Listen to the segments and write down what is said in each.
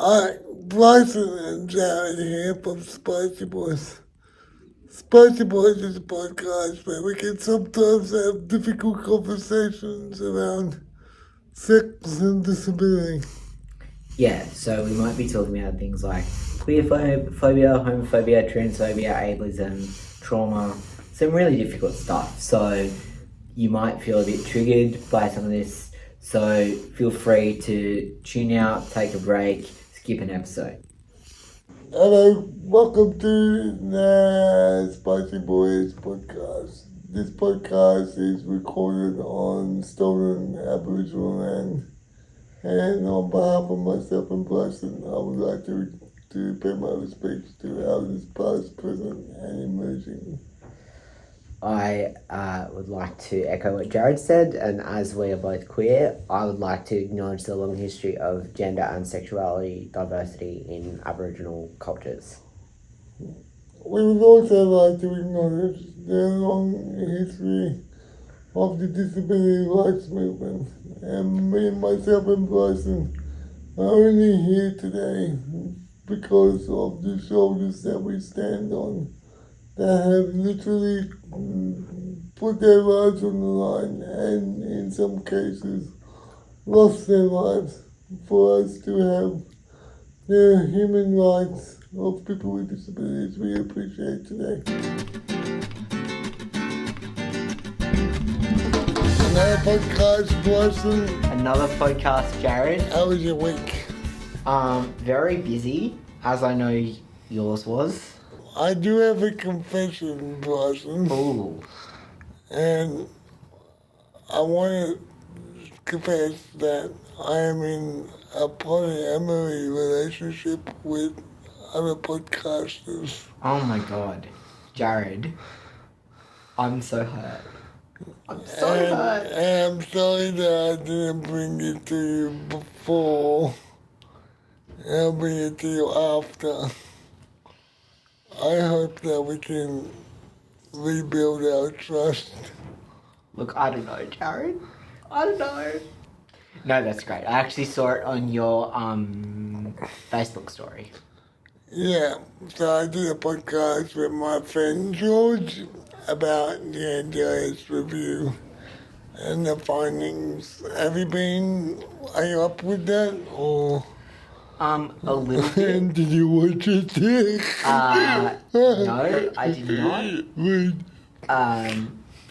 Hi, Bryson and Jarrod here from Spicy Boys. Spicy Boys is a podcast where we can sometimes have difficult conversations around sex and disability. Yeah, so we might be talking about things like queer phobia, homophobia, transphobia, ableism, trauma, some really difficult stuff. So you might feel a bit triggered by some of this. So feel free to tune out, take a break, skip an episode. Hello, welcome to the Spicy Boys podcast. This podcast is recorded on stolen Aboriginal land. And on behalf of myself and Bryson, I would like to pay my respects to elders past, present, and emerging. I would like to echo what Jared said, and as we are both queer, I would like to acknowledge the long history of gender and sexuality diversity in Aboriginal cultures. We would also like to acknowledge the long history of the disability rights movement. And me, myself, and Bryson are only here today because of the shoulders that we stand on that have literally put their lives on the line and in some cases lost their lives for us to have the human rights of people with disabilities we appreciate today. Another podcast, Bryson. Another podcast, Jared. How was your week? Very busy, as I know yours was. I do have a confession, Bryson. Ooh. And I want to confess that I am in a polyamory relationship with other podcasters. Oh my god. Jared. I'm so hurt. I'm so hurt. And I'm sorry that I didn't bring it to you before. I'll bring it to you after. I hope that we can rebuild our trust. Look, I don't know, Jared. I don't know. No, that's great. I actually saw it on your Facebook story. Yeah, so I did a podcast with my friend George about the NDIS review and the findings. Are you up with that? Or A little bit. and did you watch it? No, I did not.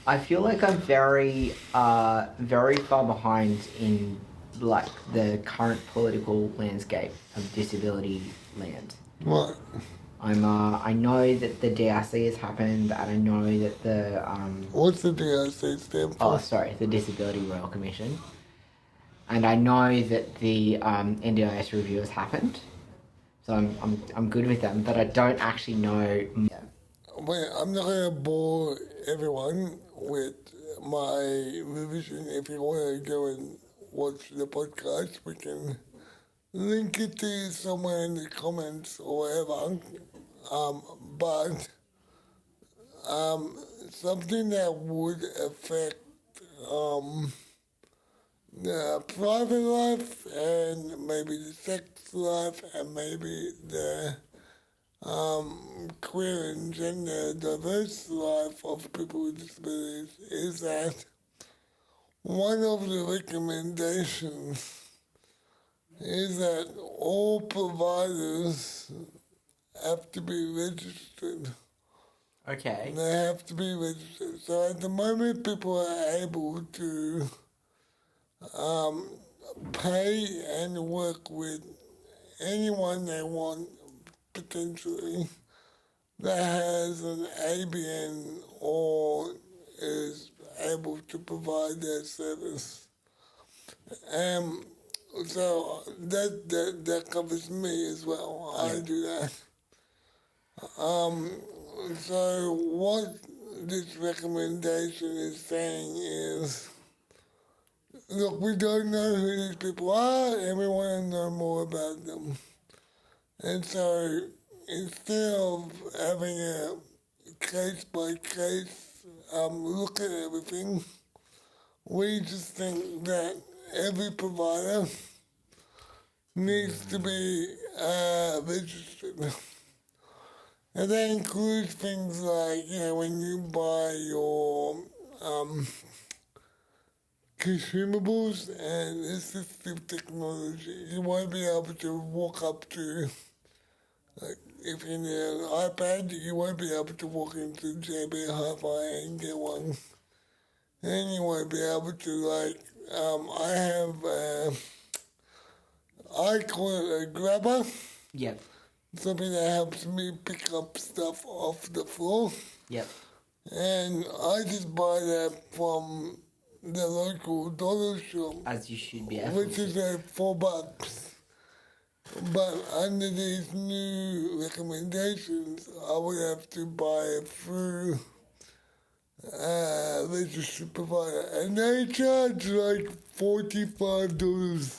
I feel like I'm very far behind in like the current political landscape of disability land. What? I know that the DRC has happened, and I know that the What's the DRC stand for? the Disability Royal Commission, and I know that the NDIS review has happened, so I'm good with them, but I don't actually know. Wait, I'm not gonna bore everyone with my revision. If you want to go and watch the podcast, we can link it to you somewhere in the comments or wherever. But something that would affect the private life and maybe the sex life and maybe the queer and gender diverse life of people with disabilities is that one of the recommendations is that all providers have to be registered. Okay. They have to be registered. So at the moment, people are able to pay and work with anyone they want, potentially, that has an ABN or is able to provide that service. So that covers me as well. Yeah. I do that. So what this recommendation is saying is, look, we don't know who these people are and we want to know more about them. And so instead of having a case by case look at everything, we just think that every provider needs to be registered. And that includes things like, when you buy your consumables and assistive technology, you won't be able to walk up to, like, if you need an iPad, you won't be able to walk into JB Hi-Fi and get one. And you won't be able to, like, I have, I call it a grabber. Yep. Something that helps me pick up stuff off the floor. Yep. And I just buy that from the local dollar shop. As you should be able Which to. is like $4. But under these new recommendations, I would have to buy it through registered provider. And they charge like $45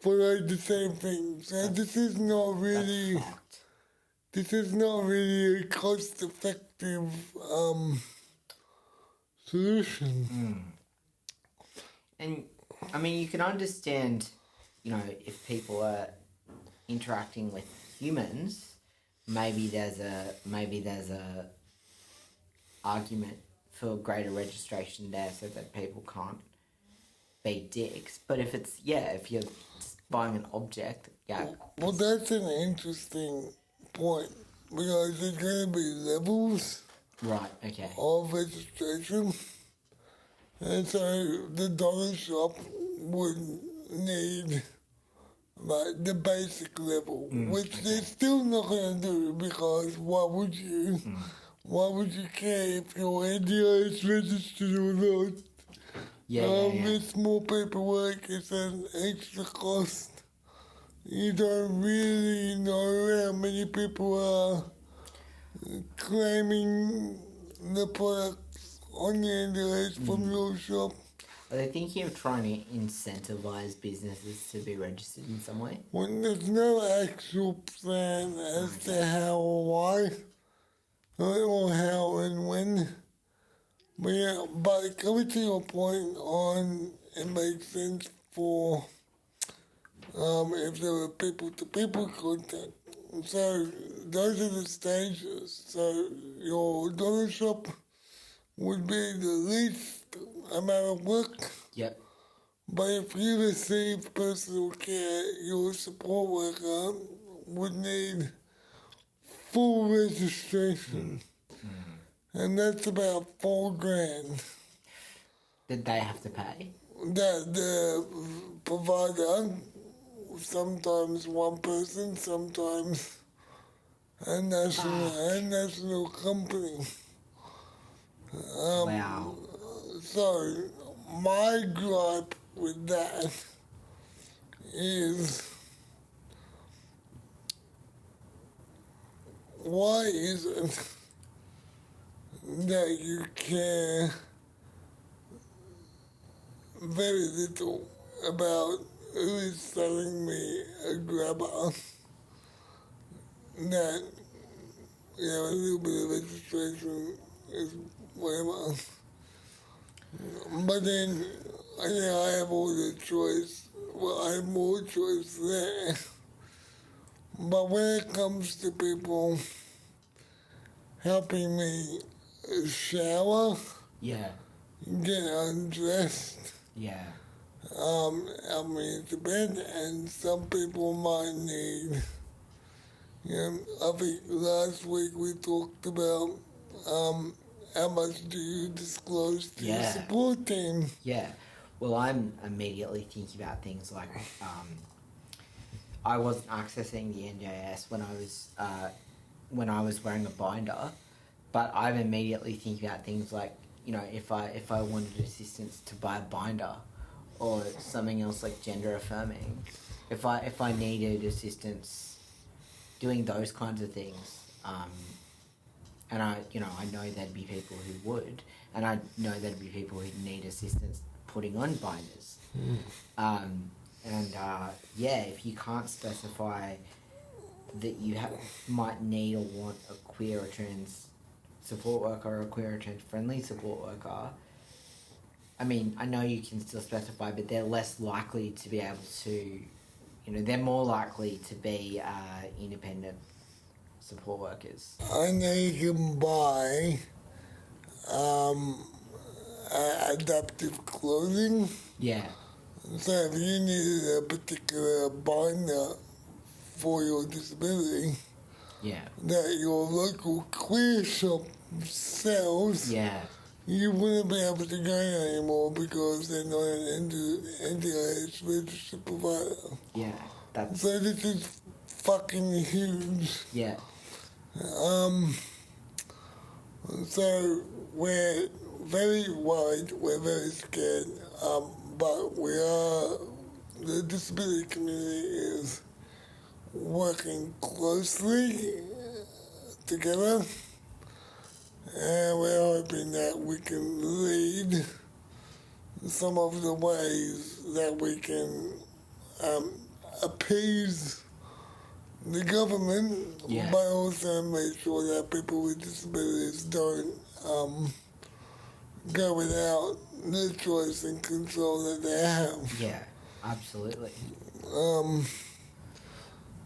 for like the same thing. So this is not really... That's fucked. This is not really a cost-effective solution. And I mean, you can understand, if people are interacting with humans, maybe there's a argument for greater registration there, so that people can't be dicks. But if you're just buying an object, yeah. Well, that's an interesting point, because there's going to be levels Right. Okay. of registration. And so the dollar shop would need like the basic level, which they're still not going to do, because why would you? Why would you care if your NDIS registered or not? Yeah. It's more paperwork, it's an extra cost. You don't really know how many people are claiming the products on the NDIS from your shop. Are they thinking of trying to incentivize businesses to be registered in some way? When there's no actual plan as to how or why, or how and when. But coming to your point on, it makes sense for if there were people-to-people contact. So those are the stages. So your dollar shop would be the least amount of work. Yep. But if you receive personal care, your support worker would need full registration. And that's about $4,000. That they have to pay. That the provider, sometimes one person, sometimes a national company. Wow. So my gripe with that is, why is it that you care very little about who is selling me a grabber that, a little bit of registration is whatever. But then, I have all the choice. Well, I have more choice there. But when it comes to people helping me shower, Yeah. get undressed, Yeah. help me to bed, and some people might need, I think last week we talked about how much do you disclose to your support team? Yeah. Well, I'm immediately thinking about things like I wasn't accessing the NDIS when I was wearing a binder, but I'm immediately thinking about things like, if I wanted assistance to buy a binder or something else like gender affirming, if I needed assistance doing those kinds of things, and I know there'd be people who would, and I know there'd be people who need assistance putting on binders. If you can't specify that you might need or want a queer or trans support worker or a queer or trans friendly support worker, I mean, I know you can still specify, but they're less likely to be able to, they're more likely to be independent support workers. I know you can buy adaptive clothing. Yeah, So if you need a particular binder for your disability yeah, that your local clear shop sells, yeah, you wouldn't be able to go anymore because they're not an NDIS registered provider. yeah. That's So this is fucking huge. yeah, So we're very worried, we're very scared, but the disability community is working closely together, and we're hoping that we can lead some of the ways that we can appease the government, Yeah. but also make sure that people with disabilities don't go without the choice and control that they have. yeah. Absolutely.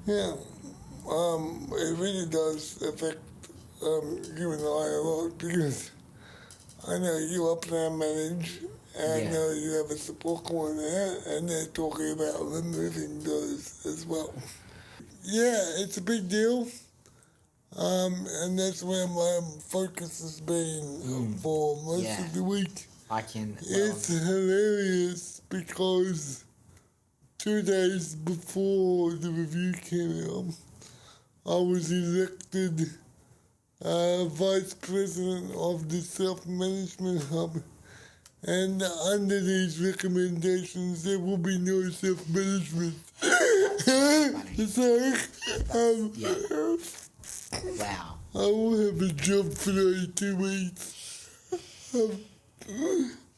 Yeah, it really does affect you and I a lot because I know you up there manage, and I Yeah. know you have a support coordinator, and they're talking about removing those as well. Yeah, it's a big deal, and that's where my focus has been for most Yeah. of the week. I can. It's hilarious because 2 days before the review came out, I was elected vice president of the self-management hub, and under these recommendations there will be no self-management. So Yeah. Wow. I will have a job for like 2 weeks.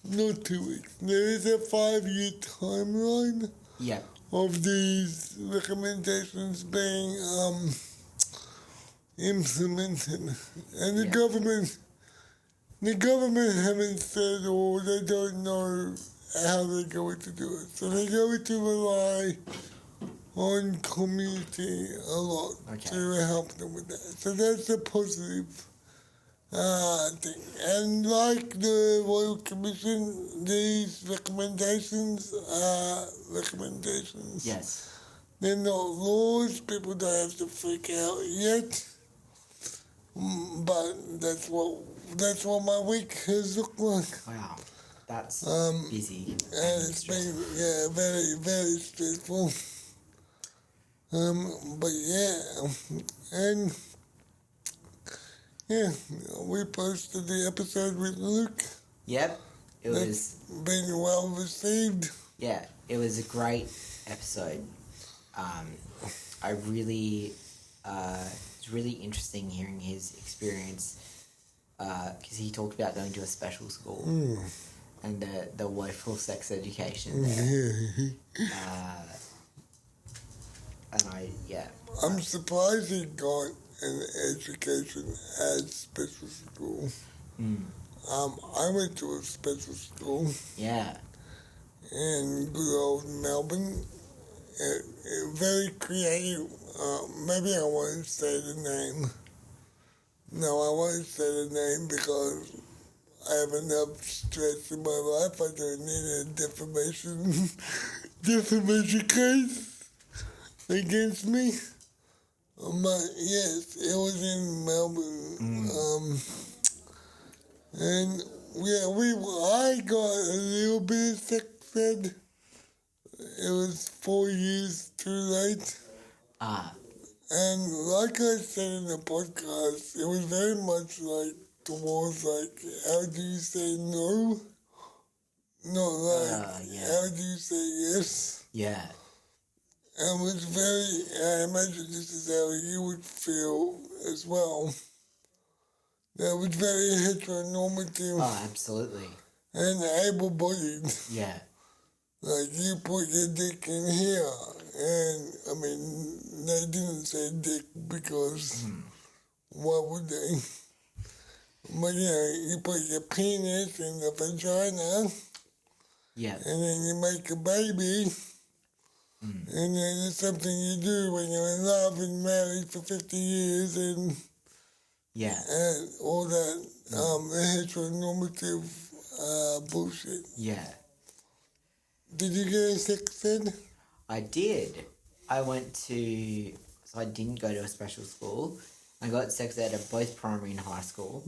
Not 2 weeks. There is a 5-year timeline Yeah. of these recommendations being implemented, and the government haven't said, or they don't know how they're going to do it. So they're going to rely on community a lot to help them with that. So that's a positive thing. And like the Royal Commission, these recommendations are recommendations. Yes. They're not laws. People don't have to freak out yet. But that's what my week has looked like. Wow. That's busy. And it's been very, very stressful. But yeah, and yeah, we posted the episode with Luke. Yep. It That's was. been well received. Yeah. It was a great episode. I really. It's really interesting hearing his experience because he talked about going to a special school and the woeful sex education there. And I'm surprised he got an education at special school. I went to a special school yeah, in good old Melbourne. Very creative. Maybe I won't say the name. No, I won't say the name because I have enough stress in my life. I don't need a defamation case against me. But yes, it was in Melbourne. And yeah, I got a little bit of sex ed. It was 4 years too late. And like I said in the podcast, it was very much like towards like, how do you say no? No, like, how do you say yes? yeah, And it was I imagine this is how you would feel as well. That was very heteronormative. oh, absolutely, and able-bodied. yeah, Like, you put your dick in here, and, I mean, they didn't say dick because why would they? But, you put your penis in the vagina, yeah, and then you make a baby, And then it's something you do when you're in love and married for 50 years and all that heteronormative bullshit. Yeah. Did you get a sex ed? I did. I didn't go to a special school. I got sex ed at both primary and high school.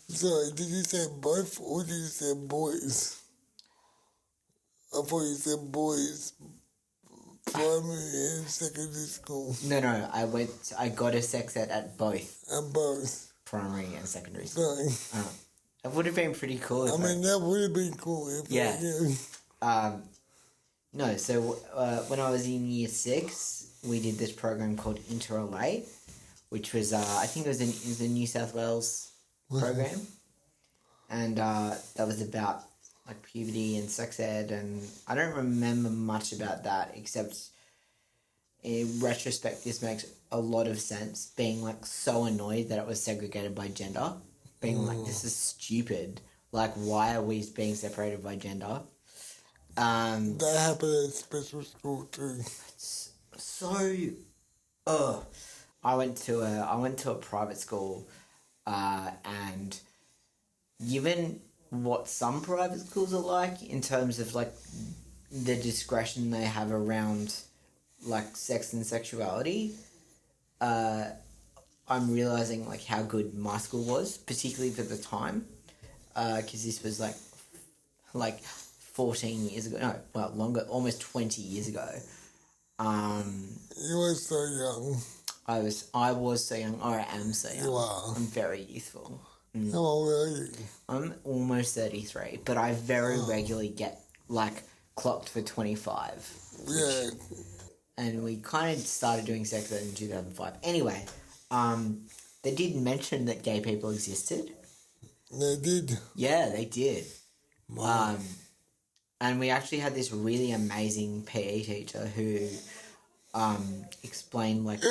Sorry, did you say both or did you say boys? I thought you said boys, primary and secondary school. No, I got a sex ed at both. At both. Primary and secondary school. Sorry. It would have been pretty cool. That would have been cool. No, so when I was in year 6, we did this program called Interrelate, which was, I think it was the New South Wales program. And that was about like puberty and sex ed, and I don't remember much about that, except in retrospect, this makes a lot of sense, being like so annoyed that it was segregated by gender. Being like, this is stupid. Like, why are we being separated by gender? That happened at special school too. I went to a private school, and given what some private schools are like in terms of like the discretion they have around like sex and sexuality, I'm realizing like how good my school was, particularly for the time, because this was like 14 years ago. No, well, longer, almost 20 years ago. You were so young. I was so young, or I am so young. You are. I'm very youthful. How old are you? I'm almost 33, but I very regularly get like clocked for 25. Yeah. And we kind of started doing sex ed in 2005. Anyway, they did mention that gay people existed. They did? Yeah, they did. Wow. And we actually had this really amazing PE teacher who explained like...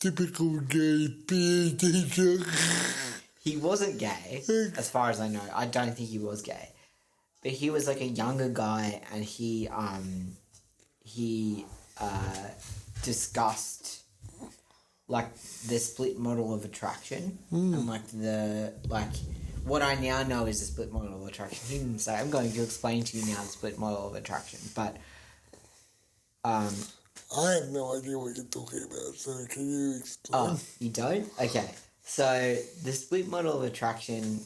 Typical gay PE teacher. He wasn't gay, as far as I know. I don't think he was gay. But he was like a younger guy, and he discussed like the split model of attraction and what I now know is the split model of attraction. He didn't say, I'm going to explain to you now the split model of attraction, but I have no idea what you're talking about, so can you explain? Oh, you don't? Okay. So the split model of attraction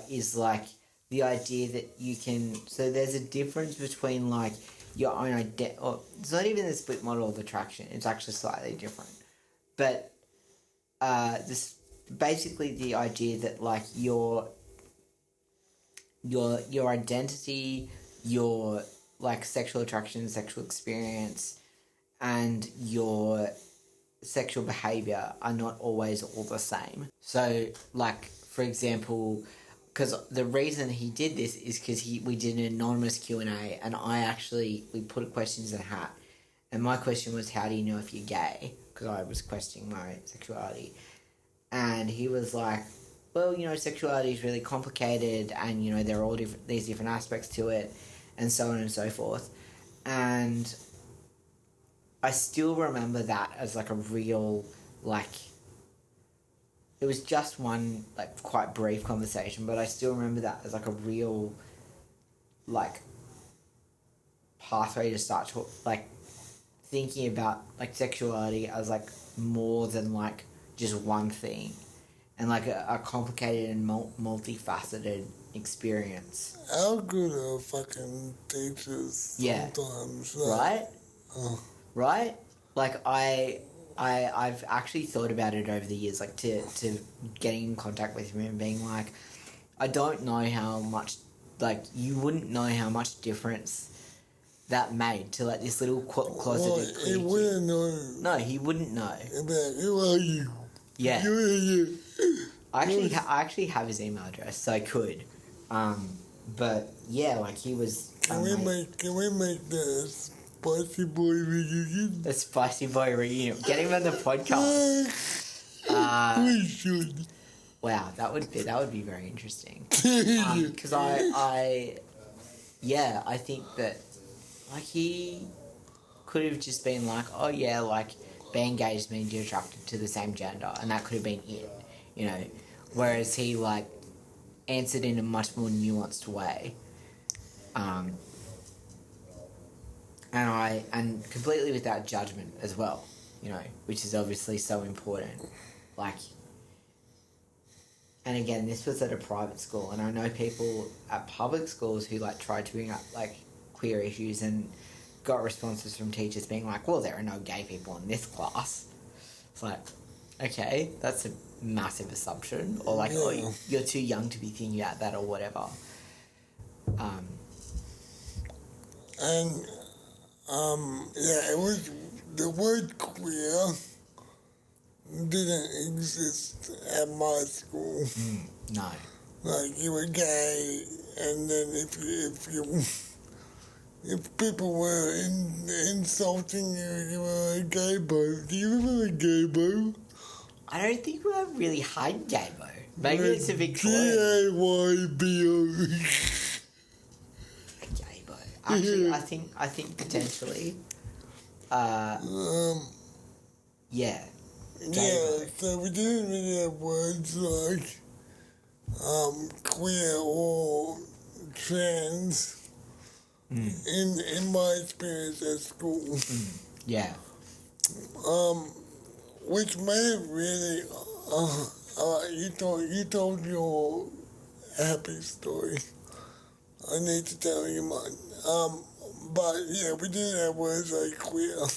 is like the idea that you can... So there's a difference between like your own identity... It's not even the split model of attraction. It's actually slightly different. But this basically the idea that like your identity, your like sexual attraction, sexual experience, and your sexual behavior are not always all the same. So, like, for example, because the reason he did this is because we did an anonymous Q&A, and we put questions in a hat, and my question was, how do you know if you're gay? Because I was questioning my sexuality. And he was like, well, sexuality is really complicated, and, there are all these different aspects to it, and so on and so forth. And I still remember that as like a real, like, it was just one like quite brief conversation, but I still remember that as like a real like pathway to start to like thinking about like sexuality as like more than like just one thing, and like a complicated and multifaceted experience. How good are fucking teachers sometimes? Right? Right? Like, I've actually thought about it over the years, like, to getting in contact with him and being like, I don't know how much, like, you wouldn't know how much difference that made to, like, this little closeted he wouldn't know. No, he wouldn't know. Who are you? Yeah. You. I actually have his email address, so I could. But, yeah, like, he was... Can we make the Spicy Boy reunion? The Spicy Boy reunion. Get him on the podcast. We should. Wow, that would be very interesting. Because I think that like he could have just been like, oh yeah, like being gay just means you're attracted to the same gender, and that could have been it, you know. Whereas he like answered in a much more nuanced way, and completely without judgment as well, you know, which is obviously so important. Like, and again, this was at a private school, and I know people at public schools who like tried to bring up like queer issues and got responses from teachers being like, well, there are no gay people in this class. It's like, okay, that's a massive assumption. Or like, oh, you're too young to be thinking about that or whatever. It was the word queer didn't exist at my school. No. Like you were gay, and then if people were insulting you, you were a gay bo. Do you remember a gay bo? I don't think we really had gay bo. Maybe it's a big G-A-Y-B-O. Gay bo. Actually, I think potentially. Yeah. Yeah, so we didn't really have words like queer or trans in my experience at school. Yeah. Which made it really you told your happy story. I need to tell you mine. But yeah, we didn't have words like queer.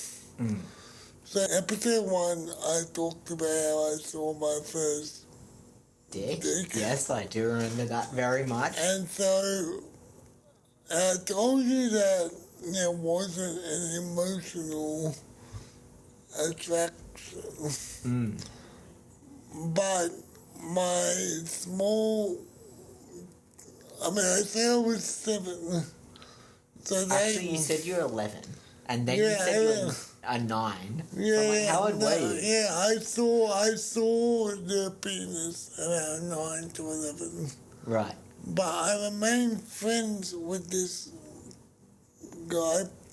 So episode 1, I talked about how I saw my first Dick? dick. Yes, I do remember that very much. And so I told you that there wasn't an emotional attraction. But my I said I was 7. So Actually, you said you were 11. And then you said you were a 9. Yeah, so I'm like, how old were you? Yeah, I saw the penis around 9 to 11. Right. But I remained friends with this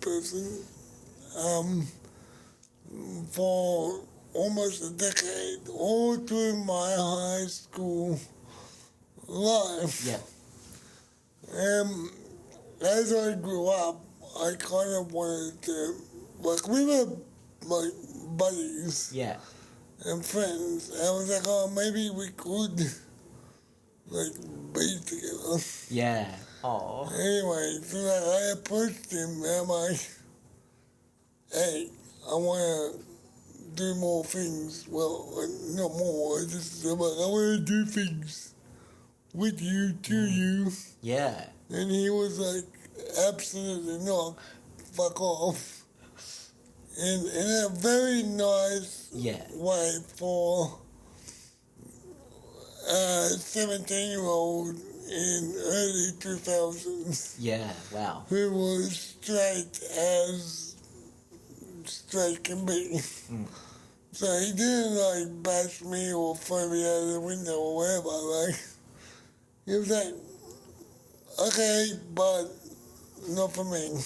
person, for almost a decade, all through my high school life. Yeah. As I grew up, I kind of wanted to, like, we were like buddies. Yeah. And friends. And I was like, oh, maybe we could, like, be together. Yeah. Oh. Anyway, so like, I approached him and I'm like, hey, I want to do more things. Well, not more, I want to do things with you, to you. Yeah. And he was like, absolutely not, fuck off. In a very nice way for a 17-year-old in early 2000s. Yeah, wow. Who was straight can be. So he didn't like bash me or throw me out of the window or whatever. Like, he was like, okay, but not for me.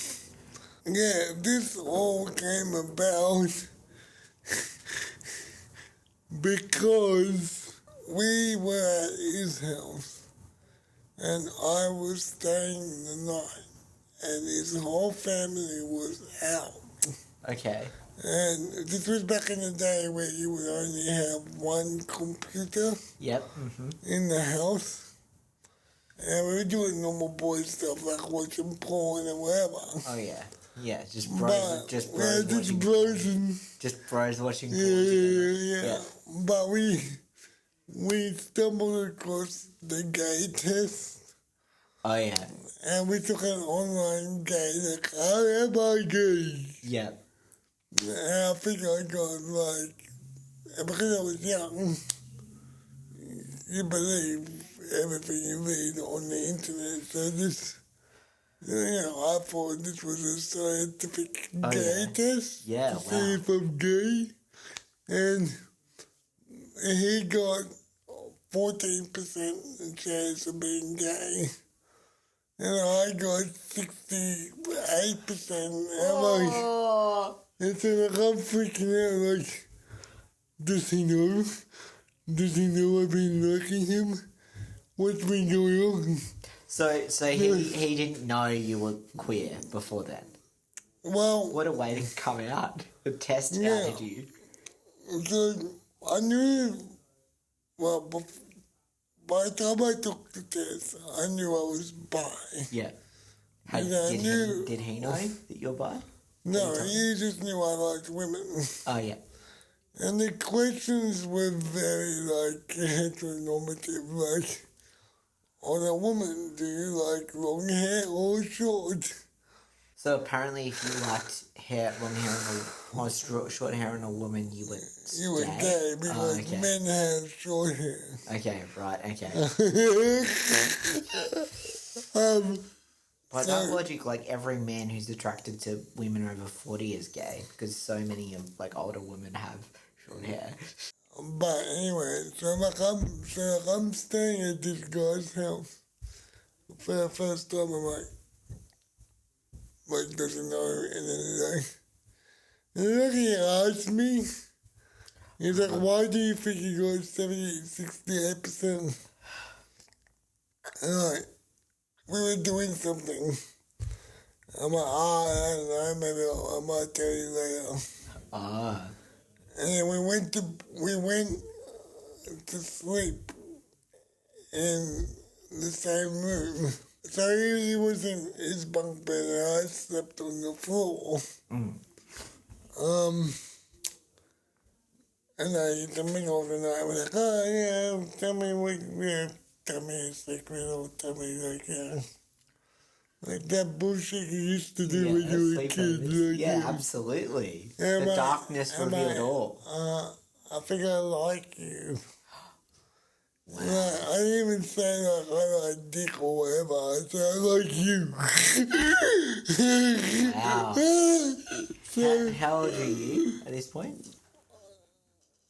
Yeah, this all came about because we were at his house and I was staying the night and his whole family was out. Okay. And this was back in the day where you would only have one computer in the house. And we were doing normal boy stuff like watching porn and whatever. Oh yeah. Yeah, just bros watching porn. Yeah. But we stumbled across the gay test. Oh yeah. And we took an online gay, like, how am I gay? Yeah. And I think I got like, because I was young, you believe everything you read on the internet. So this, I thought this was a scientific gay test. Yeah, to see if I'm gay. And he got 14% chance of being gay. And I got 68%. I'm like, and so like, I'm freaking out, like, does he know? Does he know I've been looking him? What's been going on? So he didn't know you were queer before then. Well, What a way to come out. The test Yeah. outed you. so I knew, well, by the time I took the test, I knew I was bi. Yeah. Yeah, I knew- Did he know that you're bi? No, he just knew I liked women. Oh yeah. And the questions were very, like, heteronormative, like, on a woman, do you like long hair or short? So apparently, if you liked long hair or short hair in a woman, you were You were gay because okay. men have short hair. Okay, right, okay. By that logic, like every man who's attracted to women over 40 is gay because so many of like older women have short hair. But anyway, I'm staying at this guy's house for the first time. I'm like doesn't know, and then he asked me, he's like, why do you think you got 68%? And like, we were doing something. I'm like, I don't know, maybe I might tell you later. Ah. And then we went to sleep in the same room. So he was in his bunk bed and I slept on the floor. Mm. And in the middle of the night, I was like, oh yeah, tell me a secret or tell me like that bullshit you used to do when you were a kid. Like, yeah, absolutely. And The darkness revealed it all. I think I like you. Wow. I didn't even say like I like dick or whatever. I said I like you. Wow. So, how old are you at this point?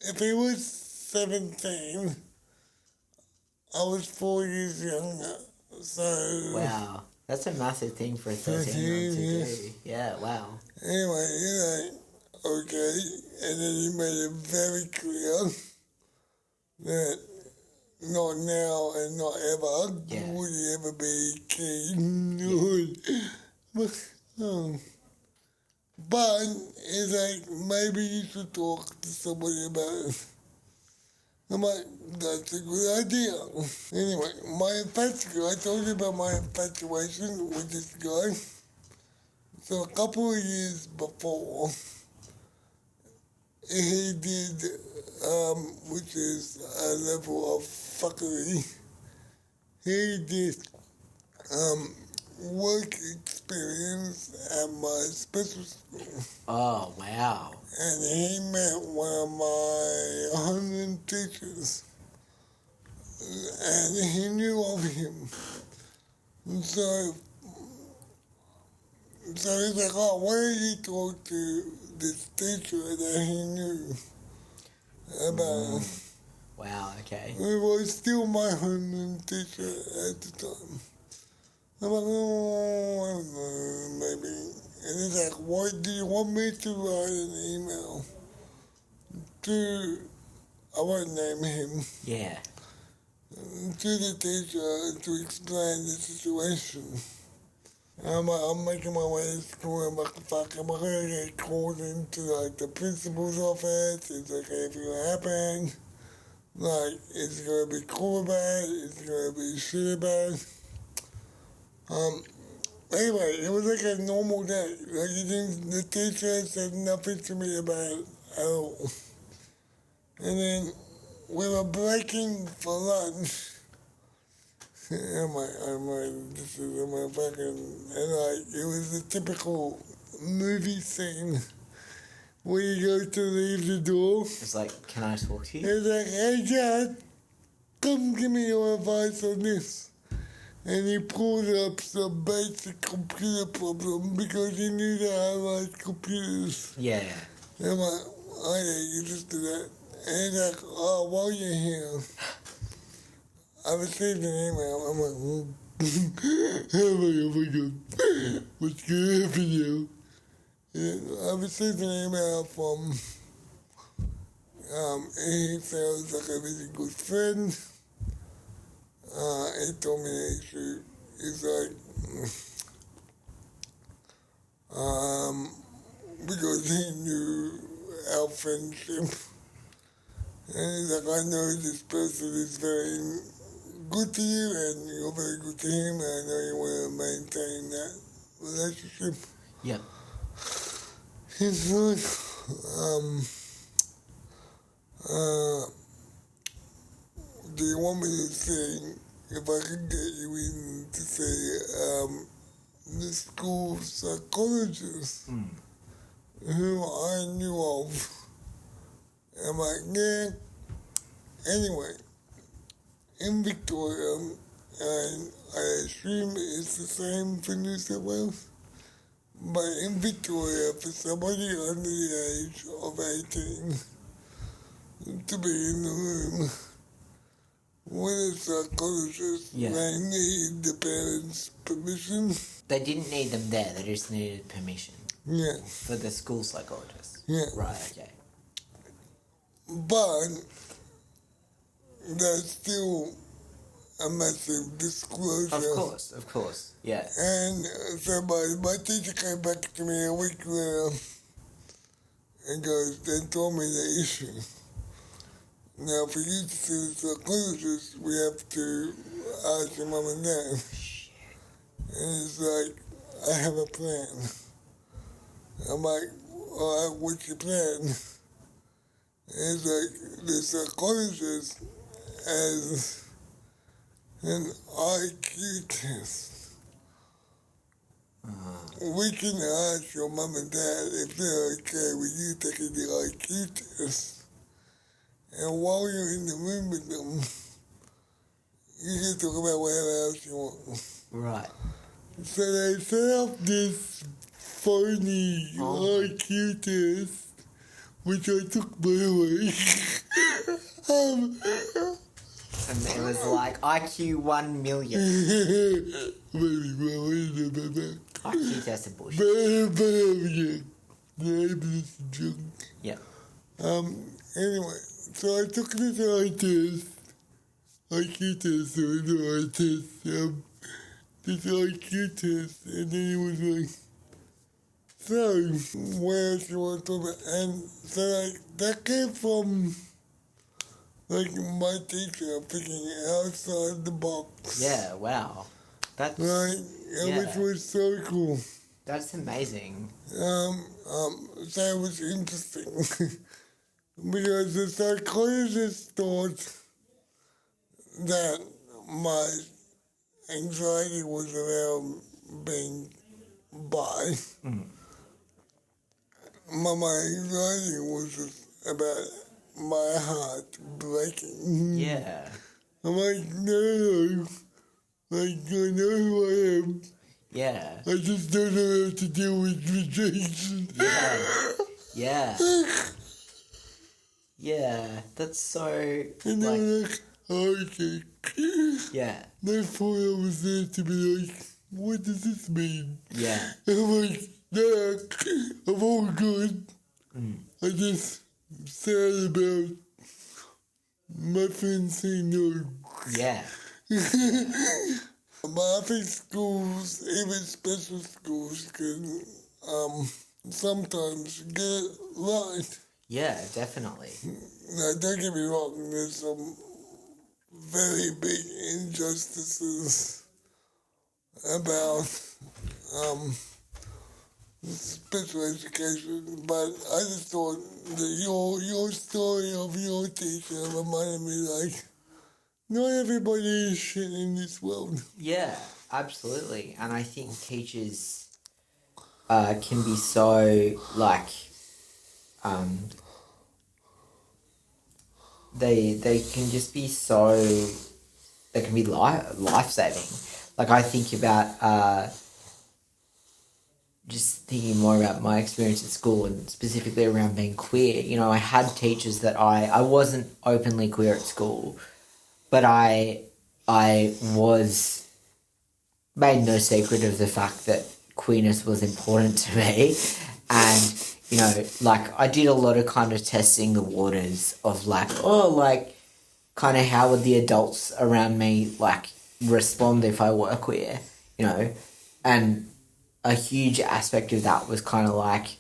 if he was 17, I was 4 years younger. So Wow. That's a massive thing for a 13-year-old to do. Yeah, wow. Anyway, okay. And then he made it very clear that not now and not ever would he ever be keen. But it's like, maybe you should talk to somebody about it. I'm like, that's a good idea. Anyway, I told you about my infatuation with this guy. So a couple of years before, he did, which is a level of fuckery, he did work experience at my special school. Oh, wow. And he met one of my 100 teachers. And he knew of him. So he's like, oh, why don't you talk to this teacher that he knew about? Wow, okay. It was still my homeroom teacher at the time. I'm like, oh, I don't know, maybe. And he's like, what do you want me to write an email to, I won't name him. Yeah. To the teacher to explain the situation. I'm making my way to school. I'm like, fuck, am I gonna get called into like the principal's office? It's okay if it happen. Like, it's gonna be cool about it. It's gonna be shit about it. Anyway, it was like a normal day. Like, the teacher said nothing to me about it at all. And then we were breaking for lunch. I'm like, this is my fucking, and like, it was a typical movie scene where you go to leave the door. It's like, can I talk to you? It's like, hey Dad, come give me your advice on this. And he pulled up some basic computer problem because he knew that I liked computers. Yeah. And I'm like, oh yeah, you just do that. And he's like, oh, while you're here, I received an email. I'm like, oh my god, what's gonna happen now? And I received an email from, he sounds like a really good friend. He told me the issue. He's like, because he knew our friendship. And he's like, I know this person is very good to you and you're very good to him and I know you want to maintain that relationship. Yeah. He's like, do you want me to say, if I could get you in to say, the school psychologist who I knew of? I'm like, yeah. Anyway, in Victoria, and I assume it's the same for New South Wales, but in Victoria, for somebody under the age of 18 to be in the room with a psychologist, they need the parents' permission. They didn't need them there, they just needed permission. Yeah. For the school psychologist. Yeah. Right, okay. But there's still a massive disclosure. Of course, yeah. And so my teacher came back to me a week later and goes, they told me the issue. Now, for you to see the psychologist, we have to ask your mom and dad. And it's like, I have a plan. I'm like, all right, what's your plan? And it's like, the psychologist has an IQ test. We can ask your mom and dad if they're okay with you taking the IQ test. And while you're in the room with them, you can talk about whatever else you want. Right. So they set up this phony IQ test, which I took, by the way. And it was like IQ 1 million. IQ test of bullshit. Yeah. Anyway, so I took this IQ test, this IQ test, and then he was like, so, where else you want to talk about? And so, like, that came from, like, my teacher thinking outside the box. Yeah, wow. That's... Right? Which was so cool. That's amazing. So it was interesting. Because the psychologist thought that my anxiety was around being bi. My anxiety was just about my heart breaking. Yeah. I'm like, no. Like, I know who I am. Yeah. I just don't know how to deal with rejection. Yeah. Yeah, that's so... And they were like, oh, okay. Yeah. They thought I was there to be like, what does this mean? Yeah. And I'm like, nah, I'm all good. I just sad about my friends saying no. Yeah. But I think schools, even special schools, can sometimes get it right. Yeah, definitely. Now, don't get me wrong, there's some very big injustices about special education, but I just thought that your story of your teacher reminded me, like, not everybody is shit in this world. Yeah, absolutely. And I think teachers can be so, like, they can just be so, they can be life-saving. Like, I think about, just thinking more about my experience at school and specifically around being queer. You know, I had teachers that I wasn't openly queer at school, but I I made no secret of the fact that queerness was important to me. And, you know, like, I did a lot of kind of testing the waters of, like, kind of how would the adults around me, like, respond if I were queer, you know? And a huge aspect of that was kind of like,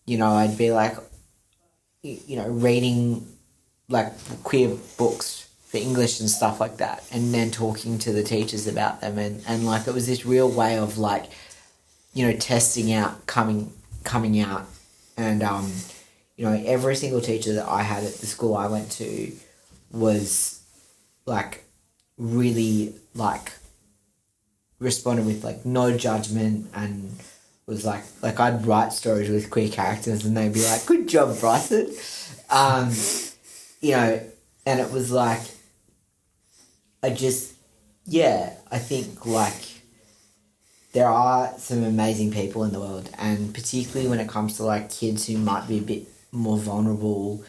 you know, I'd be like, you know, reading, like, queer books for English and stuff like that, and then talking to the teachers about them, and like, it was this real way of, like, you know, testing out, coming out, and, you know, every single teacher that I had at the school I went to was, like, really, like, responded with, like, no judgment, and was like I'd write stories with queer characters and they'd be like, good job, Bryson. You know, and it was like, I think, like, there are some amazing people in the world, and particularly when it comes to, like, kids who might be a bit more vulnerable,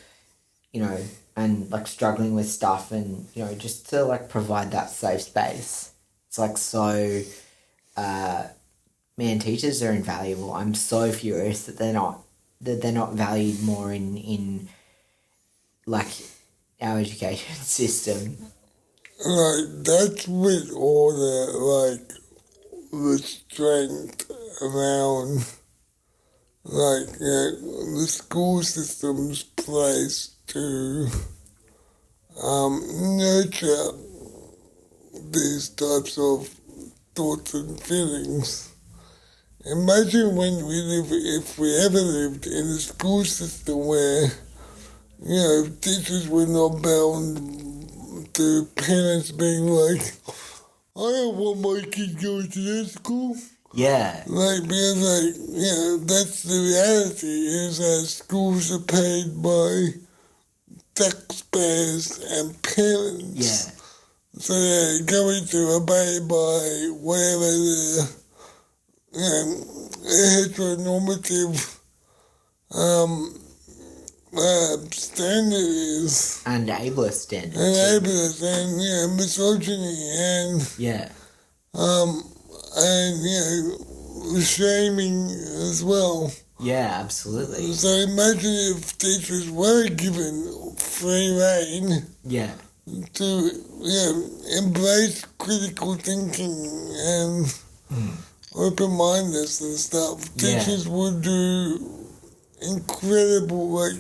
you know, and, like, struggling with stuff, and, you know, just to, like, provide that safe space. It's, like, so, man, teachers are invaluable. I'm so furious that they're not valued more in like, our education system. Like, that's with all the, like, restraint around, like, the school system's place to nurture these types of thoughts and feelings. Imagine if we ever lived in a school system where, you know, teachers were not bound to parents being like, I don't want my kid going to that school. Yeah. Like, because, like, you know, that's the reality, is that schools are paid by taxpayers and parents. Yeah. So they're going to obey by whatever the, you know, heteronormative standard is. And ableist standard. And ableist and, you know, misogyny and yeah. And, you know, shaming as well. Yeah, absolutely. So imagine if teachers were given free rein. Yeah. To, you know, embrace critical thinking and open-mindedness and stuff. Teachers would do incredible, like,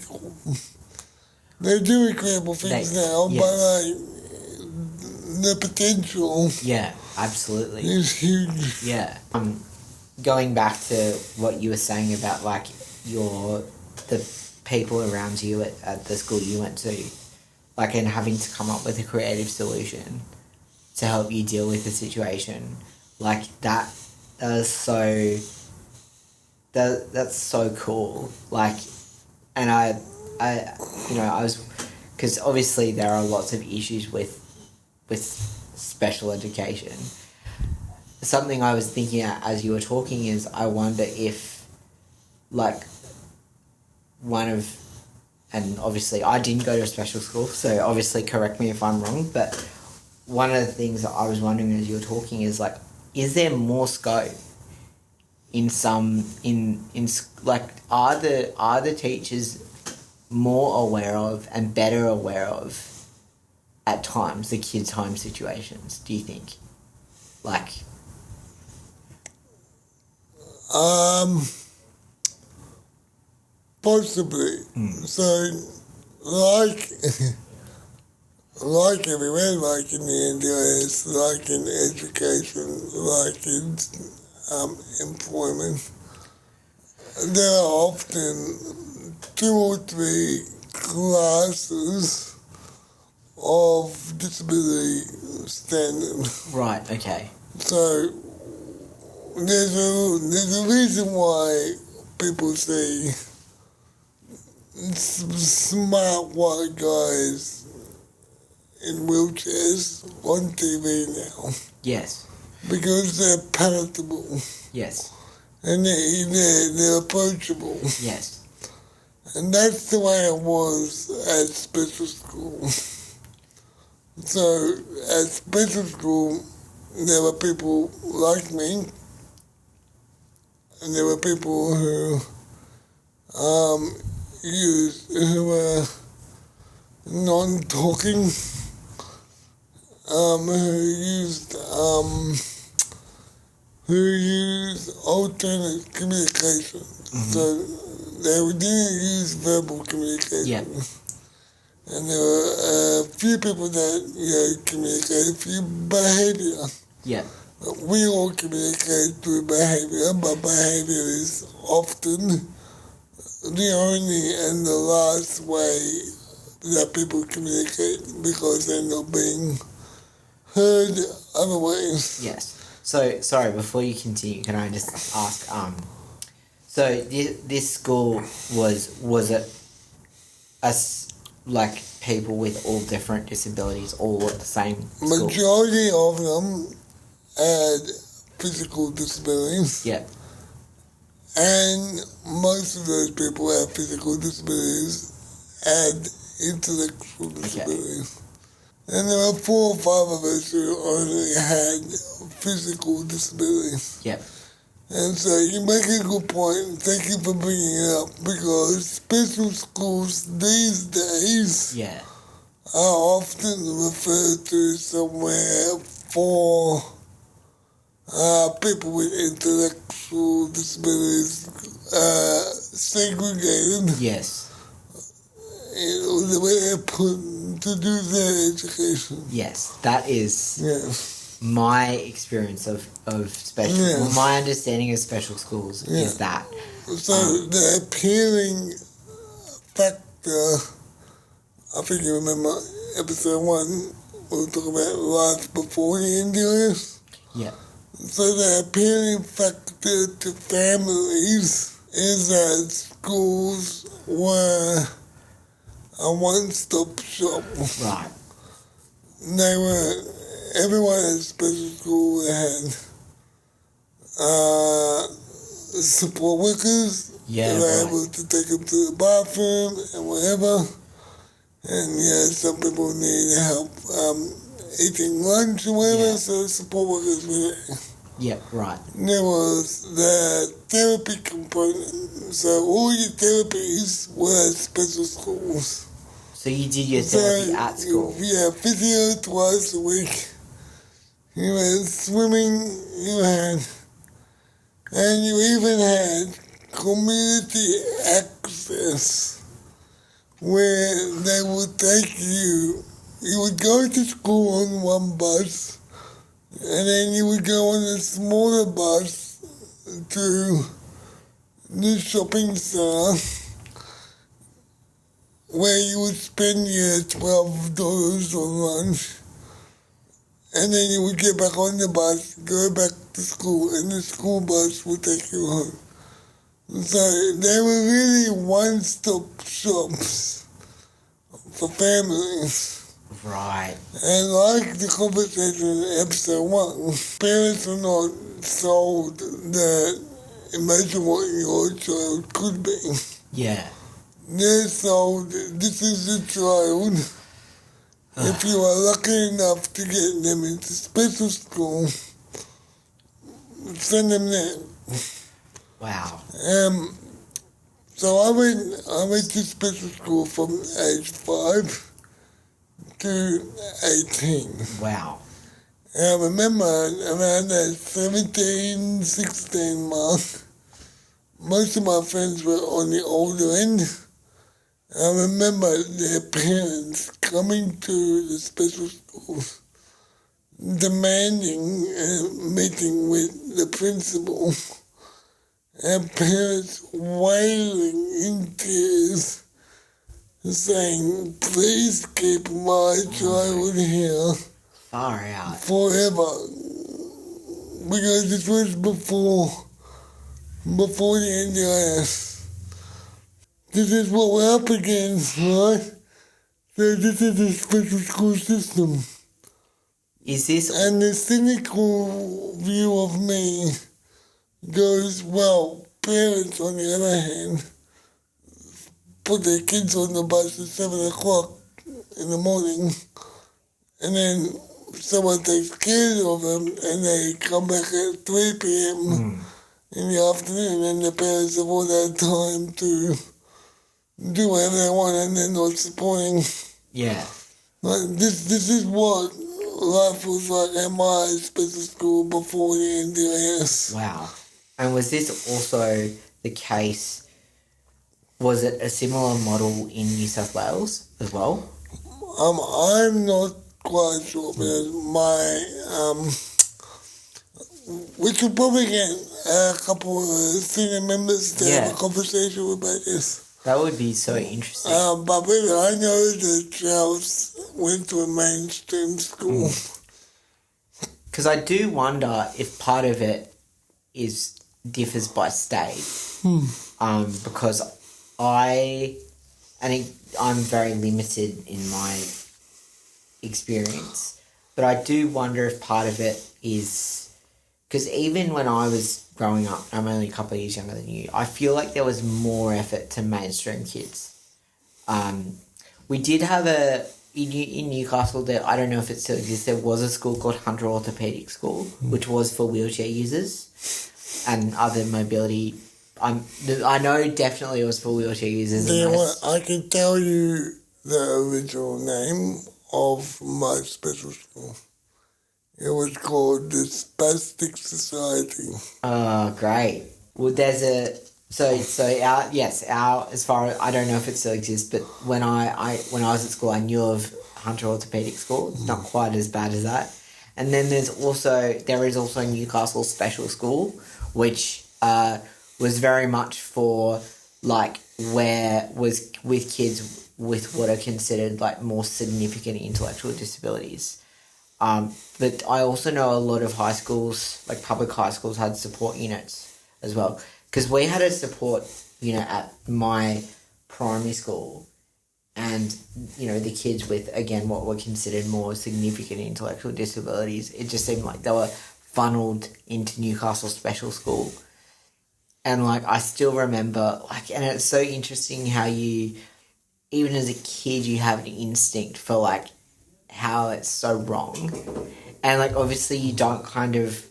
they do incredible things now, but, like, the potential. Yeah, absolutely. Is huge. Yeah. Going back to what you were saying about, like, the people around you at the school you went to, like, and having to come up with a creative solution to help you deal with the situation, like, that's so cool. Like, and I you know, I was, because obviously there are lots of issues with special education. Something I was thinking as you were talking is, I wonder if, like, and obviously I didn't go to a special school, so obviously correct me if I'm wrong, but one of the things that I was wondering as you were talking is, like, is there more scope in like, are the teachers more aware of and better aware of, at times, the kids' home situations, do you think? Like, possibly. So, like everywhere, like in the NDIS, like in education, like in employment, there are often 2 or 3 classes of disability standard. right, okay. So there's a reason why people say smart white guys in wheelchairs on TV now. Yes. Because they're palatable. Yes. And they're approachable. Yes. And that's the way it was at special school. So at special school, there were people like me, and there were people who who were non-talking, who used alternate communication. So they didn't use verbal communication. Yeah. And there were a few people that communicated through behavior. Yeah. We all communicate through behavior, but behavior is often the only and the last way that people communicate because they're not being heard other ways. Yes. So, sorry, before you continue, can I just ask, so this school was it like people with all different disabilities all at the same school? Majority of them had physical disabilities. Yeah. And most of those people who have physical disabilities had intellectual disabilities. And there were 4 or 5 of us who only had physical disabilities. Yep. And so you make a good point. Thank you for bringing it up because special schools these days are often referred to somewhere for people with intellectual disabilities segregated. Yes. The way they're put to do their education. Yes, that is my experience of special. Yes. Well, my understanding of special schools is that. So the appealing factor, I think you remember episode 1, we were talking about life before the NDIS. Yeah. So the appealing factor to families is that schools were a one-stop shop. Right. Everyone at special school had support workers. Yeah, they were able to take them to the bathroom and whatever. And some people needed help eating lunch or whatever, so support workers were there. Yeah, right. There was the therapy component. So all your therapies were at special schools. So you did your therapy at school? Yeah, physio twice a week. You had swimming, and you even had community access where they would take you. You would go to school on one bus, and then you would go on a smaller bus to the shopping center where you would spend your $12 on lunch. And then you would get back on the bus, go back to school, and the school bus would take you home. So they were really one-stop shops for families. Right. And like the conversation in episode 1, parents are not sold that imagine what your child could be. Yeah. They're sold this is a child. If you are lucky enough to get them into special school, send them there. Wow. So I went to special school from age 5 to 18. Wow. And I remember around that 17, 16 mark, most of my friends were on the older end. I remember their parents coming to the special schools, demanding a meeting with the principal, and parents wailing in tears, saying, please keep my child here Far out. forever. Because this was before the NDIS. This is what we're up against, right? So this is a special school system. Is this... And the cynical view of me goes, well, parents, on the other hand, put their kids on the bus at 7 o'clock in the morning and then someone takes care of them, and they come back at 3 p.m. in the afternoon, and the parents have all that time to do whatever they want, and they're not supporting. Yeah. Like this is what life was like at my special school before the NDIS. Wow. And was this also the case? Was it a similar model in New South Wales as well? I'm not quite sure because my we could probably get a couple of senior members to have a conversation about this. That would be so interesting. But really, I know that Charles went to a mainstream school. Because I do wonder if part of it differs by state. Because I'm very limited in my experience, but I do wonder if part of it is because even when I was growing up, I'm only a couple of years younger than you, I feel like there was more effort to mainstream kids. We did have in Newcastle, that I don't know if it still exists, there was a school called Hunter Orthopaedic School, which was for wheelchair users and other mobility. I know definitely it was for wheelchair users. I can tell you the original name of my special school. It was called the Spastic Society. Oh, great. Well, there's as far as, I don't know if it still exists, but when I was at school, I knew of Hunter Orthopaedic School. It's not quite as bad as that. And then there is also Newcastle Special School, which was very much for with kids with what are considered more significant intellectual disabilities. But I also know a lot of high schools, public high schools, had support units as well. Because we had a support unit at my primary school, and, the kids with, again, what were considered more significant intellectual disabilities, it just seemed like they were funneled into Newcastle Special School. And, I still remember, and it's so interesting how you, even as a kid, you have an instinct for, how it's so wrong. And, obviously you don't kind of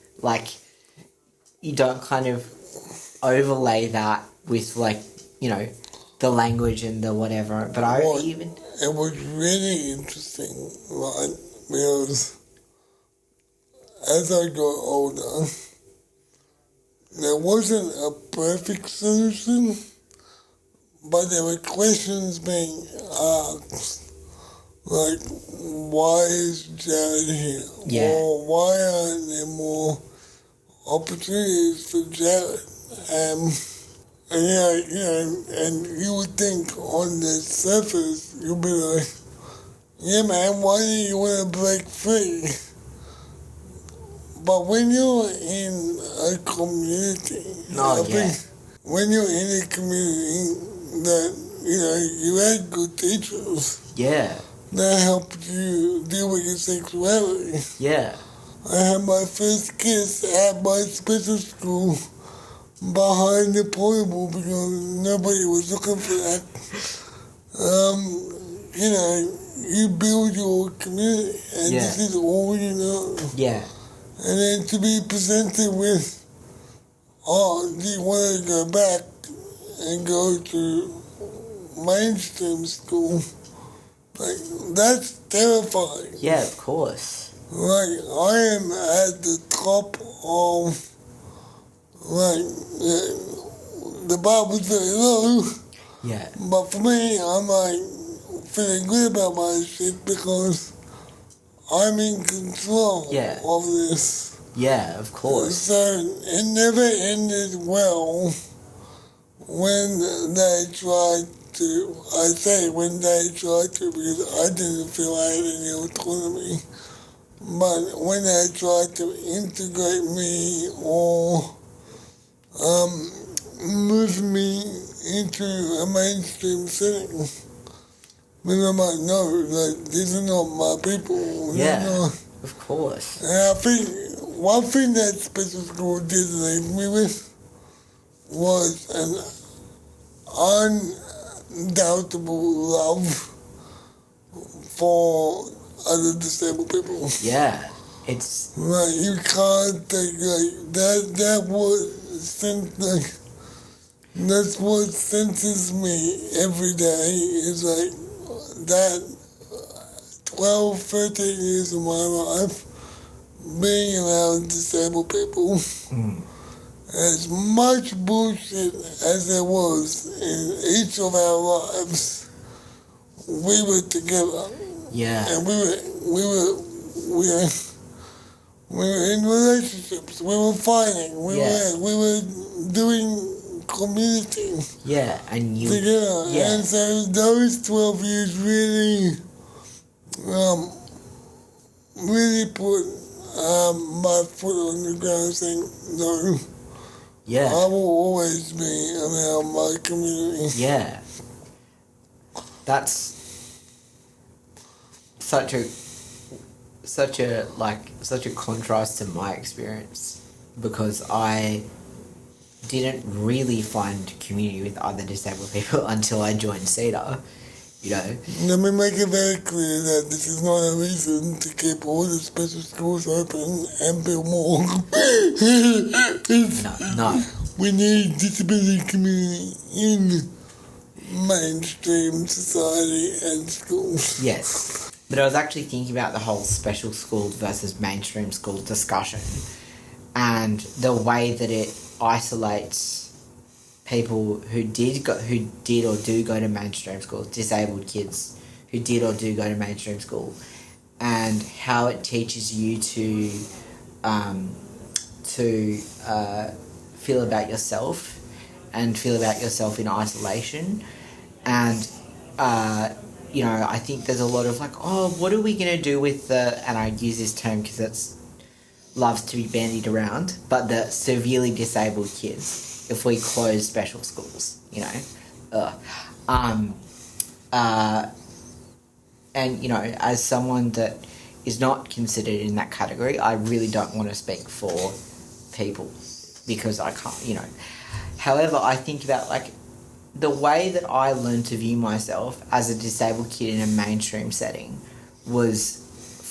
overlay that with, the language and the whatever. But it was really interesting, right? Because as I got older, there wasn't a perfect solution, but there were questions being asked, why is Jarrod here? Yeah. Or why aren't there more opportunities for Jarrod? And you would think on the surface, you'd be like, yeah, man, why do you want to break free? But when you're in a community, when you're in a community that, you had good teachers. Yeah. That helped you deal with your sexuality. Yeah. I had my first kiss at my special school behind the portable because nobody was looking for that. You build your community, and this is all you know. Yeah. And then to be presented with, do you want to go back and go to mainstream school? That's terrifying. Yeah, of course. I am at the top of, the bar was very low. Yeah. But for me, I'm feeling good about my shit because I'm in control of this. Yeah, of course. So it never ended well when they tried to, because I didn't feel I had any autonomy, but when they tried to integrate me or move me into a mainstream setting, then I'm like, no, these are not my people. Yeah, of course. And I think one thing that special school did leave me with was an undoubtable love for other disabled people. Yeah, it's Like, you can't take, like, that was, like, that's what senses me every day, is like, that 12, 13 years of my life being around disabled people. As much bullshit as there was in each of our lives, we were together. yeah, And we were in relationships. We were fighting. We were doing community yeah, and you, together. yeah, And so those 12 years really, really put my foot on the ground, saying, no, yeah, I will always be around my community. yeah. That's such a contrast to my experience, because I didn't really find community with other disabled people until I joined CEDA, you know. Let me make it very clear that this is not a reason to keep all the special schools open and build more. No. We need disability community in mainstream society and schools. Yes. But I was actually thinking about the whole special school versus mainstream school discussion, and the way that it isolates people who did or do go to mainstream school, disabled kids who did or do go to mainstream school, and how it teaches you to feel about yourself and feel about yourself in isolation. And you know, I think there's a lot of like, oh, what are we going to do with the, and I use this term because it's loves to be bandied around, but the severely disabled kids, if we close special schools, you know. And, you know, as someone that is not considered in that category, I really don't want to speak for people because I can't, you know. However, I think about, like, the way that I learned to view myself as a disabled kid in a mainstream setting was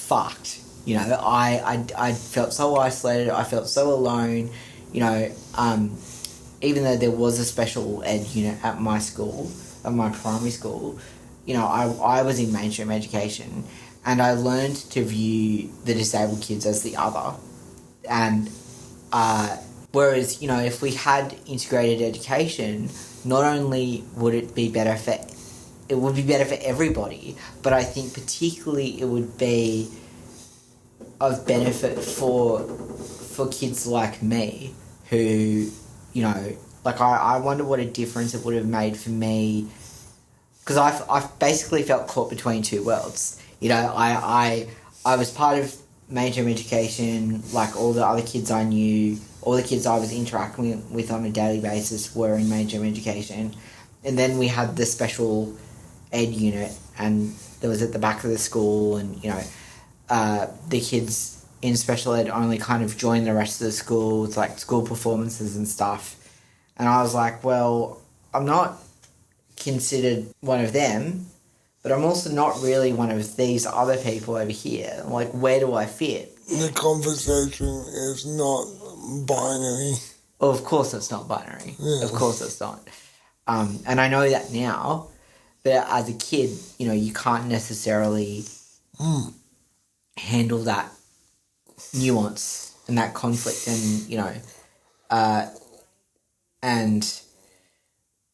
fucked. You know, I felt so isolated, I felt so alone, you know, even though there was a special ed unit at my school, at my primary school, you know, I was in mainstream education, and I learned to view the disabled kids as the other. And whereas, you know, if we had integrated education, not only would it be better for everybody, but I think particularly it would be of benefit for kids like me who, you know, like I wonder what a difference it would have made for me, because I've basically felt caught between two worlds. You know, I was part of mainstream education, like all the other kids I knew, all the kids I was interacting with on a daily basis were in mainstream education. And then we had the special ed unit, and that was at the back of the school, and, you know, the kids in special ed only kind of joined the rest of the school with, like, school performances and stuff. And I was like, well, I'm not considered one of them, but I'm also not really one of these other people over here. Like, where do I fit? The conversation is not binary. Well, of course it's not binary. Yeah. Of course it's not. And I know that now, but as a kid, you know, you can't necessarily handle that nuance and that conflict, and, you know, and,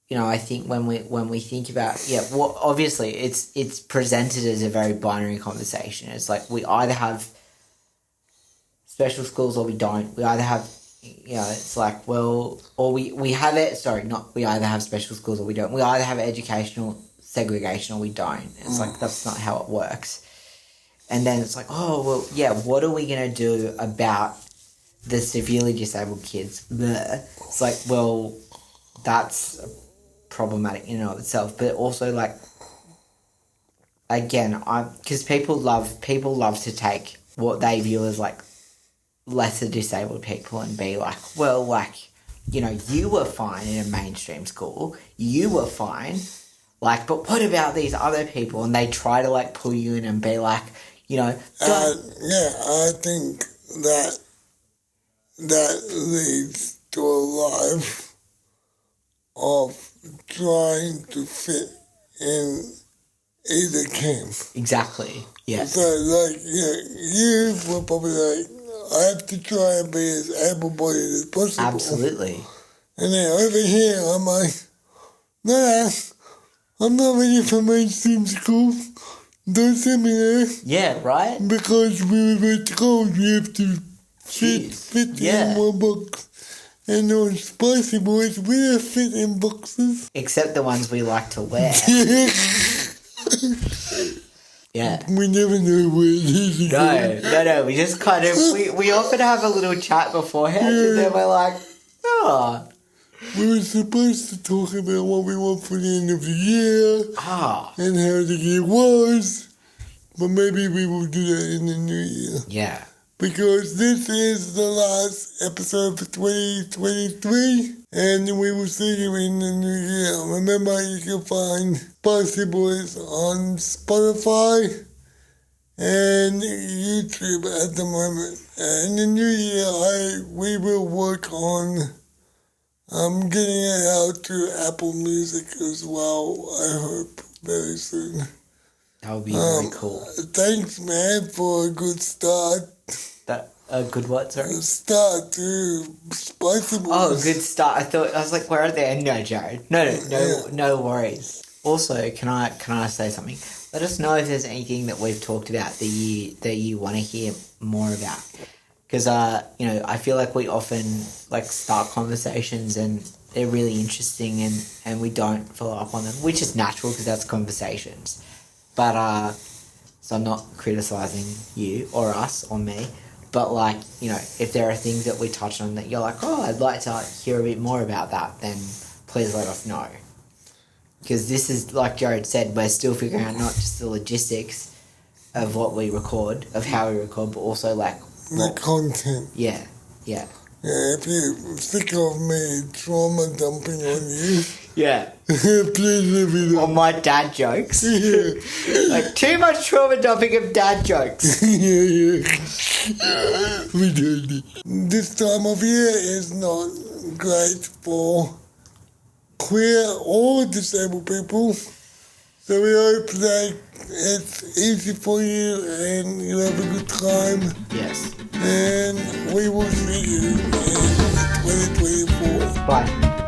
you know, I think when we think about, well, obviously it's presented as a very binary conversation. It's like we either have special schools or we don't. We either have, you know, it's like, well, or we have it, sorry, not we either have special schools or we don't. We either have educational segregation or we don't. It's like, that's not how it works. And then it's like, oh, well, yeah, what are we going to do about the severely disabled kids? Bleh. It's like, well, that's problematic in and of itself. But also, like, again, because people love to take what they view as, like, lesser disabled people and be like, well, like, you know, you were fine in a mainstream school. You were fine. Like, but what about these other people? And they try to, like, pull you in and be like, You know, I think that leads to a life of trying to fit in either camp. exactly. Yeah. So, like, you were probably like, I have to try and be as able-bodied as possible. Absolutely. And then over here, I'm like, nah, I'm not ready for mainstream school. Don't send me there. Yeah, right? Because we were told we have to fit Yeah. in one box. And those spicy boys, we don't fit in boxes. Except the ones we like to wear. Yeah. We never know where it is again. No. We just kind of, we often have a little chat beforehand and then we're like, oh. We were supposed to talk about what we want for the end of the year. And how the year was. But maybe we will do that in the new year. Yeah. Because this is the last episode for 2023. And we will see you in the new year. Remember, you can find Spicy Boys on Spotify and YouTube at the moment. In the new year, we will work on getting it out to Apple Music as well, I hope, very soon. That would be very cool. Thanks, man, for a good start. A good what, sorry? Start to Spicy Boys. Oh, good start. I was like, where are they? No, Jared. No worries. Also, can I say something? Let us know if there's anything that we've talked about that you want to hear more about. Because, I feel like we often, start conversations and they're really interesting and we don't follow up on them, which is natural because that's conversations. But, so I'm not criticising you or us or me. But, if there are things that we touch on that you're like, oh, I'd like to hear a bit more about that, then please let us know. Because this is, like Jared said, we're still figuring out not just the logistics of what we record, of how we record, but also, the content. Yeah. Yeah, if you're sick of me trauma dumping on you, Yeah. please let me know. On my dad jokes. Yeah. Too much trauma dumping of dad jokes. Yeah. We did it. This time of year is not great for queer or disabled people. So we hope that it's easy for you and you have a good time. Yes. And we will see you in 2024. Bye.